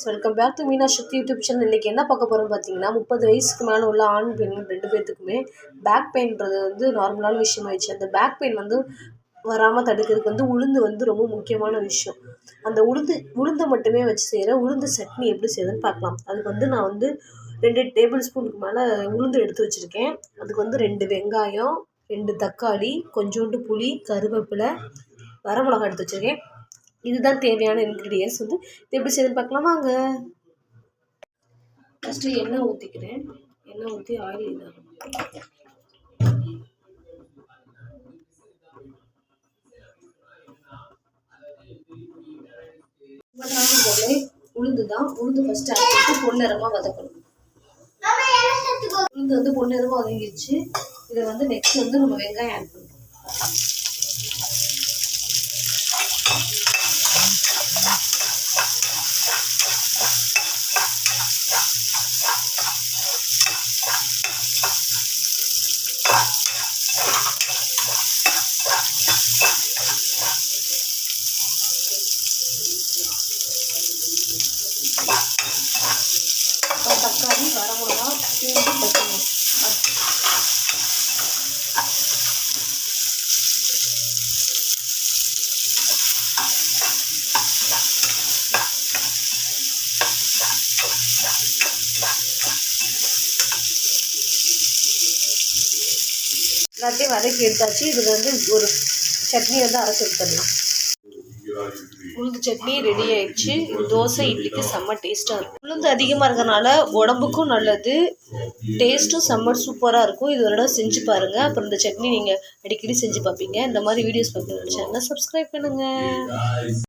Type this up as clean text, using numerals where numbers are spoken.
Welcome back to Meena Sakthi YouTube channel. இன்றைக்கி என்ன பார்க்க போகிறோம்னு பார்த்தீங்கன்னா, 30 வயசுக்கு மேலே உள்ள ஆண் பெண்கள் 2 பேர்த்துக்குமே பேக் பெயின்றது நார்மலான விஷயமாயிடுச்சு. அந்த பேக் பெயின் வராமல் தடுக்கிறதுக்கு உளுந்து ரொம்ப முக்கியமான விஷயம். அந்த உளுந்தை மட்டுமே வச்சு செய்கிற உளுந்து சட்னி எப்படி செய்யுதுன்னு பார்க்கலாம். அதுக்கு நான் 2 டேபிள் ஸ்பூனுக்கு மேலே உளுந்து எடுத்து வச்சுருக்கேன். அதுக்கு 2 வெங்காயம், 2 தக்காளி, கொஞ்சோண்டு புளி, கருவேப்பிலை, வரமிளகாய் எடுத்து வச்சுருக்கேன். இதுதான் தேவையான இன்க்ரீடியன்ஸ். இது எப்படி செய்யுதுன்னு பார்க்கலாம் வாங்க. ஃபஸ்ட்டு எண்ணெய் ஊற்றிக்கிறேன். எண்ணெய் ஊற்றி ஆயில் இதாகும். உளுந்து ஃபஸ்ட்டு ஆட் பண்ணிட்டு பொன்னிறமாக வதக்கணும். உளுந்து பொன்னிறமாக வதங்கிடுச்சு. இதை நெக்ஸ்ட் நம்ம வெங்காயம் ஆட் பண்ணுறோம். தக்காளி, வரமிளகா, பூண்டு, பச்சை எல்லாத்தையும் வதக்கி எடுத்தாச்சு. இது ஒரு சட்னி அரைச்சி எடுத்துடலாம். உளுந்து சட்னி ரெடி ஆயிடுச்சு. தோசை இட்லிக்கு செம்ம டேஸ்ட்டாக இருக்கும். உளுந்து அதிகமாக இருக்கிறதுனால உடம்புக்கும் நல்லது, டேஸ்ட்டும் செம்ம சூப்பராக இருக்கும். இது ஒரு இடம் செஞ்சு பாருங்கள். அப்புறம் இந்த சட்னி நீங்கள் அடிக்கடி செஞ்சு பார்ப்பீங்க. இந்த மாதிரி வீடியோஸ் பார்க்க சேனலை சப்ஸ்கிரைப் பண்ணுங்கள்.